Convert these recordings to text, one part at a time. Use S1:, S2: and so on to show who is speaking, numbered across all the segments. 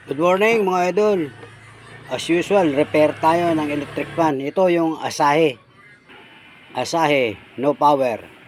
S1: Good morning mga idol. As usual, repair tayo ng electric fan. Ito yung Asahi. Asahi, no power.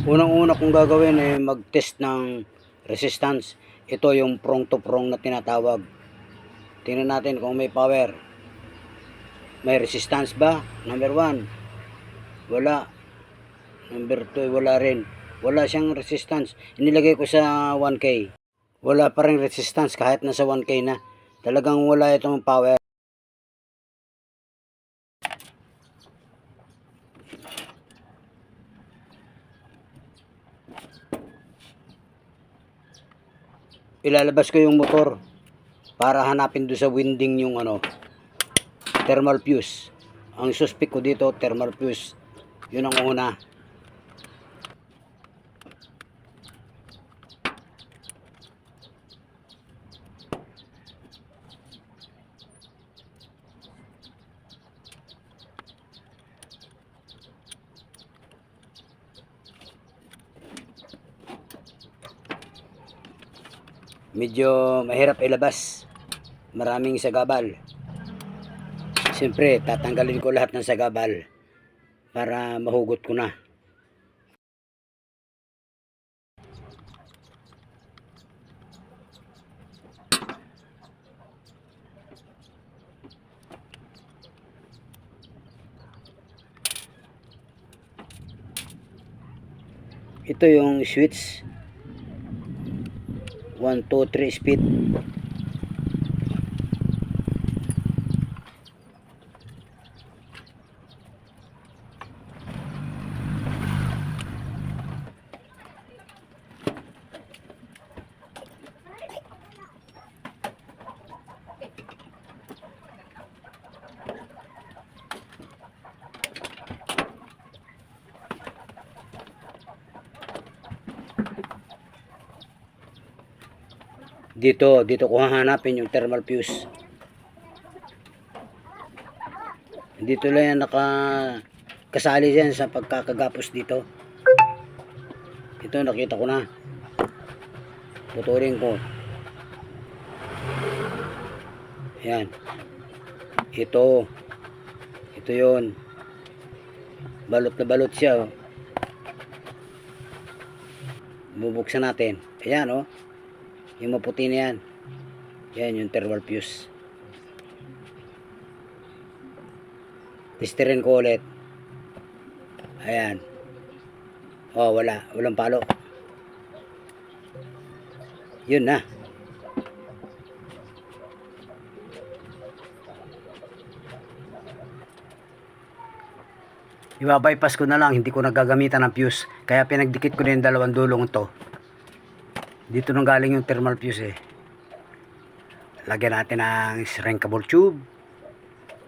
S1: Unang-una kong gagawin ay mag-test ng resistance. Ito yung prong to prong na tinatawag. Tingnan natin kung may power. May resistance ba? Number 1. Wala. Number 2, wala rin. Wala siyang resistance. Inilagay ko sa 1K. Wala pa rin resistance kahit nasa 1K na. Talagang wala itong power. Ilalabas ko yung motor para hanapin doon sa winding yung thermal fuse. Ang suspect ko dito, thermal fuse. Yun ang una. Medyo mahirap ilabas. Maraming sagabal. Siyempre, tatanggalin ko lahat ng sagabal para mahugot ko na. Ito yung switch. 1, 2, 3 speed. Dito ko hahanapin yung thermal fuse. Dito lang yan kasali yan sa pagkakagapos dito. Ito nakita ko na. Putulin ko. Ayan. Ito yun. Balot na balot siya. Oh. Bubuksan natin. Ayan oh. Yung maputi na yan. Yan yung thermal fuse. Testerin ko ulit. Ayan. Oh, walang palo. Yun na. Iba-bypass ko na lang, hindi ko nagagamitan ng fuse. Kaya pinagdikit ko na yung dalawang dulong to. Dito nang galing yung thermal fuse eh. Lagyan natin ng shrinkable tube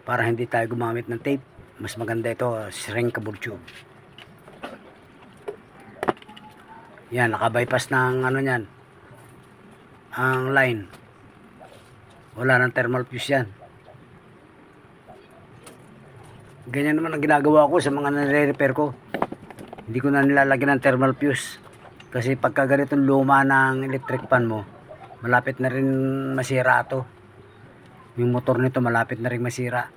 S1: para hindi tayo gumamit ng tape. Mas maganda ito, shrinkable tube. Yan, naka-bypass ng niyan. Ang line. Wala ng thermal fuse yan. Ganyan naman ang ginagawa ko sa mga nare-repair ko. Hindi ko na nilalagyan ng thermal fuse. Kasi pagka ganitong luma ng electric fan mo, malapit na rin masira ito. Yung motor nito malapit na rin masira.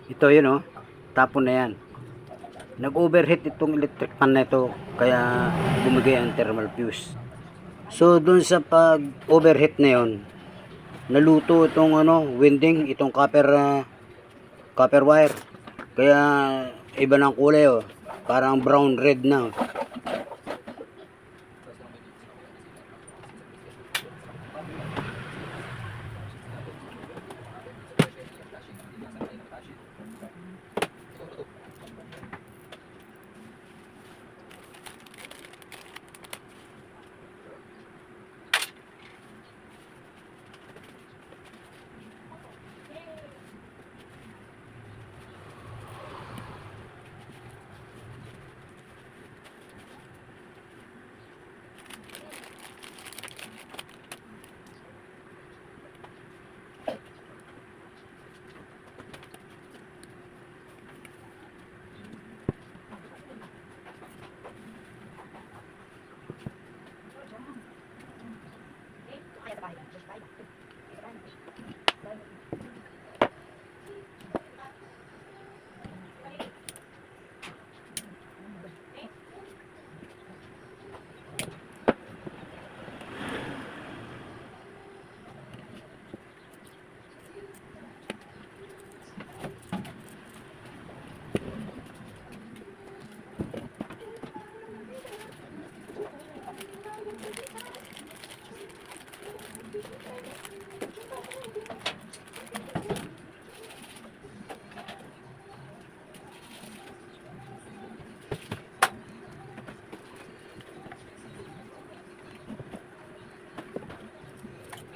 S1: Ito yun oh, tapon na yan. Nag-overheat itong electric fan na ito, kaya bumigay ang thermal fuse. So dun sa pag-overheat na yon, naluto itong winding, itong copper wire. Kaya iba ng kulay oh, parang brown red na.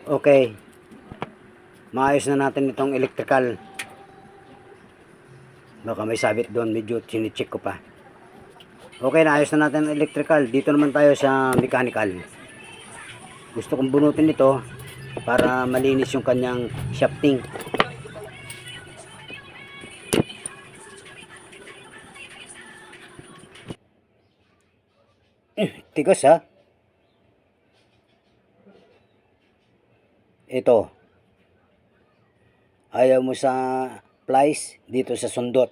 S1: Okay, maayos na natin itong electrical. Baka may sabit doon, medyo chine-check ko pa. Okay, naayos na natin ang electrical. Dito naman tayo sa mechanical. Gusto kong bunutin ito para malinis yung kanyang shafting. Tigas ha. Ito. Ayaw mo sa plies dito sa sundot.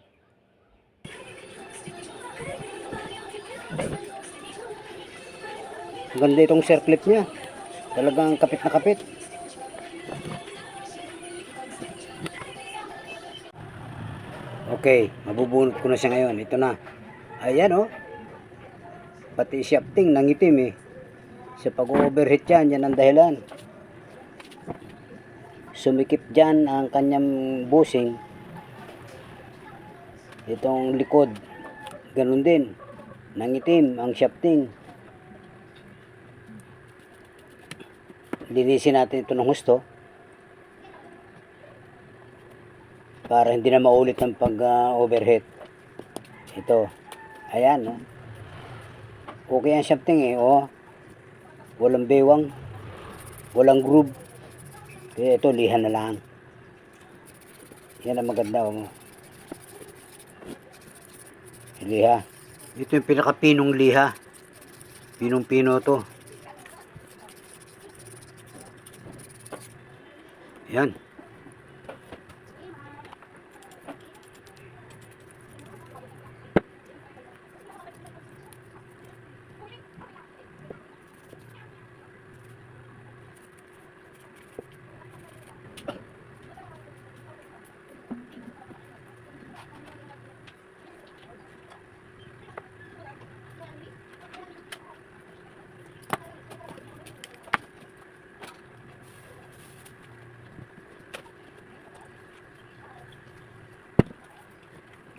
S1: Ganda itong circlip niya. Talagang kapit na kapit. Okay, mabubunot ko na siya ngayon. Ito na. Ayan oh. Pati shafting nangitim eh. Sa pag-overheat yan, yan ang dahilan. Sumikip dyan ang kanyang bushing. Itong likod, ganun din. Nangitim ang shafting. Linisin natin ito ng husto para hindi na maulit ng pag-overheat. Ito. Ayan, no? Okay ang shafting eh, oh. Walang bewang, walang groove. Kaya ito, liha na lang. Yan ang maganda, oh. Liha. Ito yung pinakapinong liha. Pinong-pino to. Yan.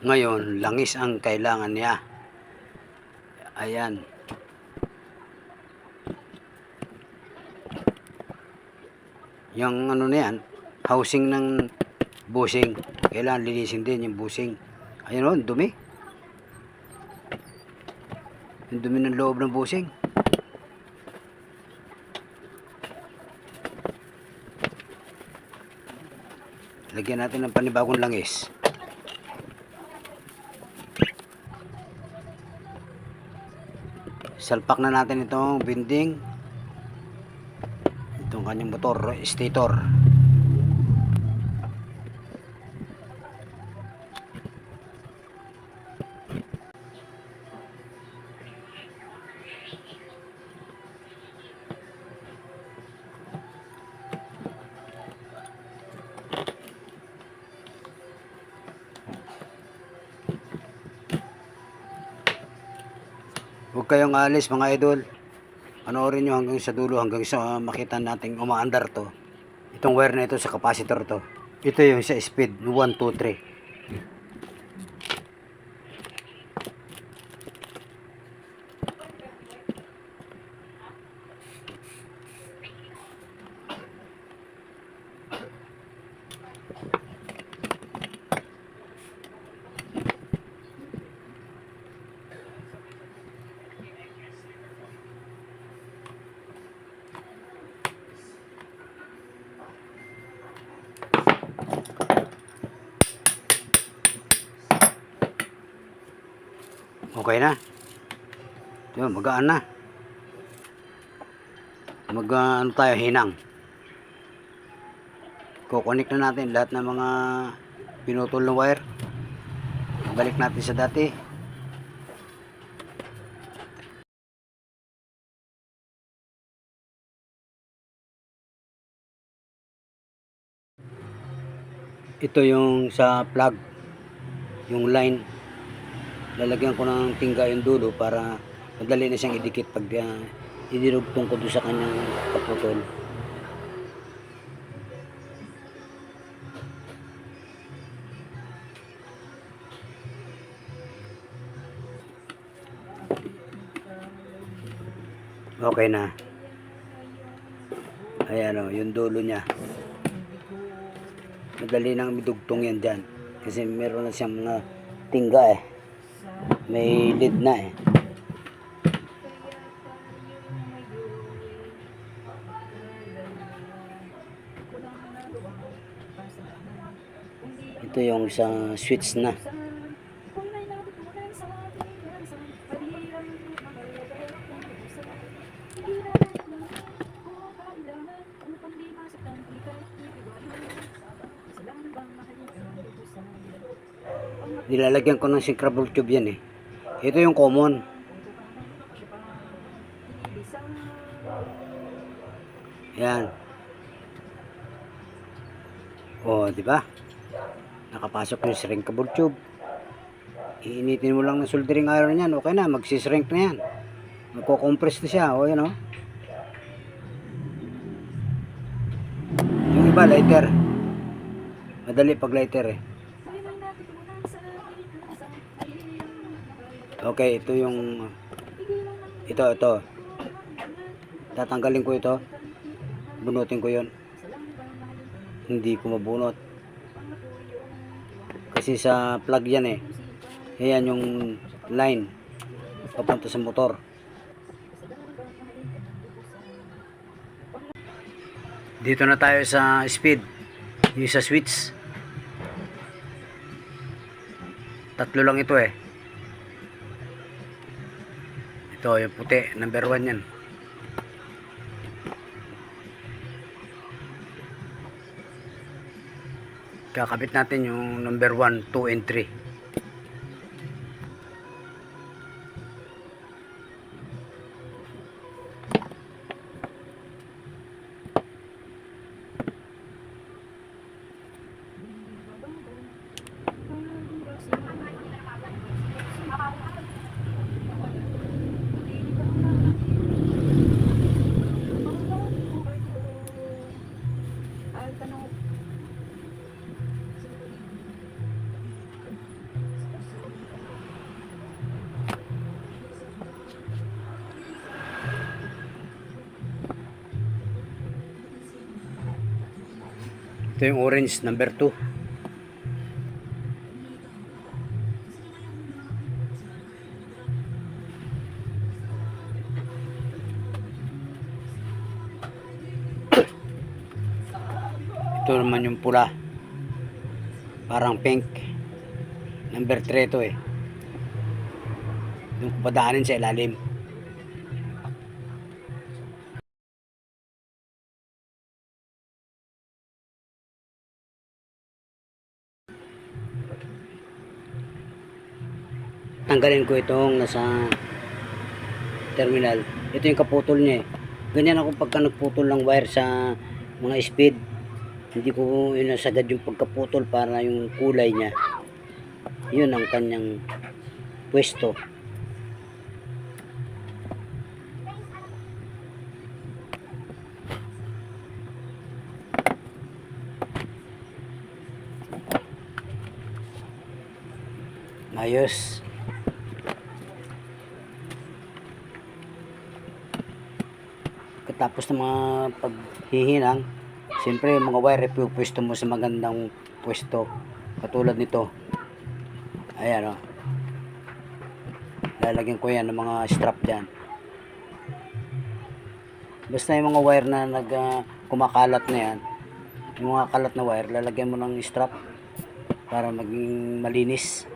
S1: Ngayon, langis ang kailangan niya. Ayan. Yung ano na yan, housing ng bushing. Kailangan linisin din yung bushing. Ayan o, dumi. Yung dumi ng loob ng bushing. Lagyan natin ng panibagong langis. Salpak na natin itong binding, itong kanyang motor, stator. Huwag kayong alis mga idol. Panoorin nyo hanggang sa dulo, hanggang sa makita natin umaandar to. Itong wire na ito sa capacitor to. Ito yung sa speed 1, 2, 3. Okay na. Yun, magaan na. Ano tayo, hinang. Kukonek na natin lahat ng mga pinutol na wire. Balik natin sa dati. Ito yung sa plug, yung line. Lalagyan ko ng tingga yung dulo para madali na siyang idikit pag idinugtong ko doon sa kanyang kaputol. Okay na. Ayan o, yung dulo niya. Madali nang midugtong yan dyan. Kasi meron na siyang mga tingga eh. May lid na eh. Ito yung isang switch na. Nilalagyan ko ng syncrable tube yan eh. Ito yung common. Yan. Oh, di ba? Nakapasok yung shrinkable tube. Iinitin mo lang ng soldering iron yan. Okay na, magsishrink na yan. Magko-compress na siya. O yan o. Yung iba, lighter. Madali pag lighter eh. Okay, ito yung ito. Tatanggalin ko ito. Bunutin ko yon. Hindi ko mabunot. Kasi sa plug yan eh. Ayan yung line papunta sa motor. Dito na tayo sa speed. Yung sa switch. Tatlo lang ito eh. Ito yung puti, number 1 yan. Kakabit natin yung number 1, 2, and 3. Ito yung orange, number 2. Ito naman yung pula. Parang pink. Number 3 ito eh. Yung padaanin sa ilalim. Tanggalin ko itong nasa terminal. Ito yung kaputol niya eh. Ganyan ako pagka nagputol ng wire sa mga speed. Hindi ko inasagad yung pagkaputol para yung kulay niya. Yun ang kanyang pwesto. Ayos. Katapos ng mga paghihinang, siyempre yung mga wire pwesto mo sa magandang pwesto. Katulad nito. Ayan o. Lalagyan ko yan ng mga strap dyan. Basta yung mga wire na kumakalat na yan, yung mga kalat na wire, lalagyan mo ng strap para maging malinis.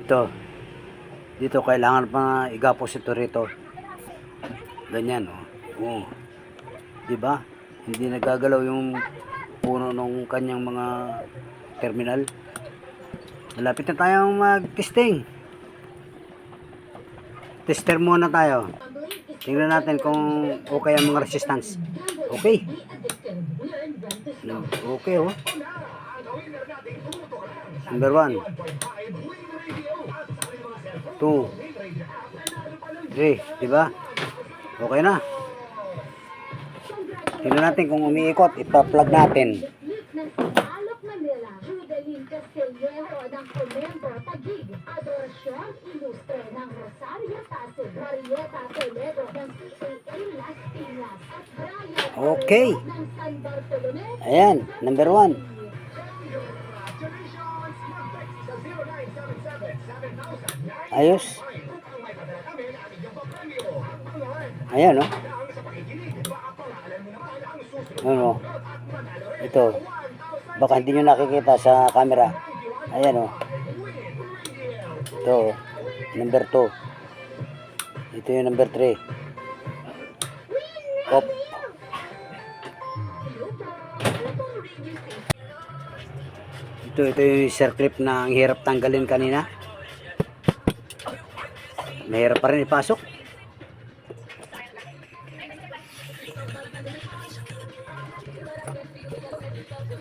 S1: Ito. Dito kailangan pa igapos ito rito. Ganyan, oh. Oh. 'Di ba? Hindi nagagalaw yung puno ng kanyang mga terminal. Malapit na tayong mag-testing. Tester muna tayo. Tingnan natin kung okay ang mga resistance. Okay. Okay, oh. Number 1. 2. 3. Diba? Okay na. Tingnan natin kung umiikot. Ipa-plug natin. Okay. Ayan, number 1. Ayos. Ayan, oh. Ano? Ito. Baka hindi nyo nakikita sa camera. Ayan, oh. Ito, number 2. Ito yung number 3. Op. Ito yung circlip na ang hirap tanggalin kanina. Mahirap pa rin ipasok.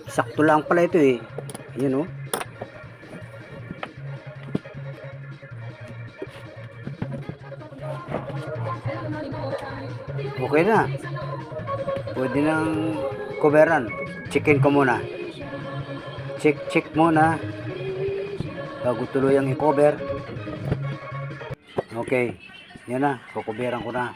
S1: Sakto lang pala ito eh. Yun, oh. Okay na. Pwede nang coveran. Checkin ko muna. Check muna bago tuluyang i-cover. Okay. Yan na. Kukuberan ko na.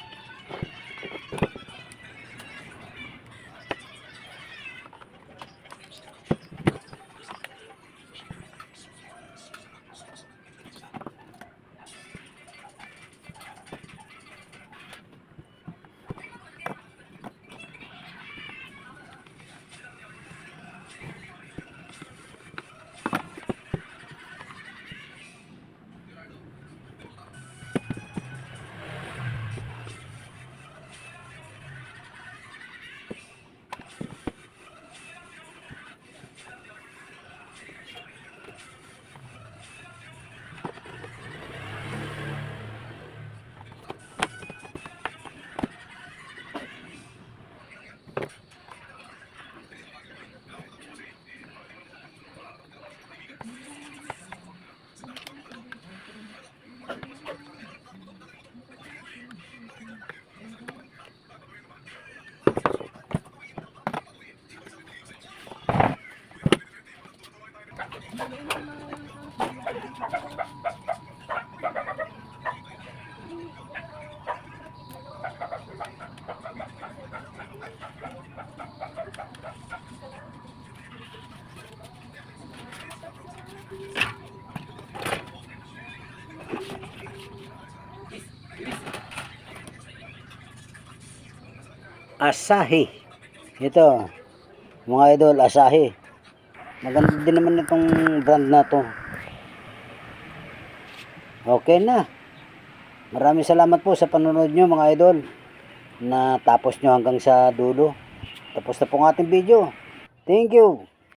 S1: Asahi. Ito, mga idol, Asahi. Maganda din naman itong brand na to. Okay na. Maraming salamat po sa panonood nyo mga idol. Na tapos nyo hanggang sa dulo. Tapos na po ang ating video. Thank you.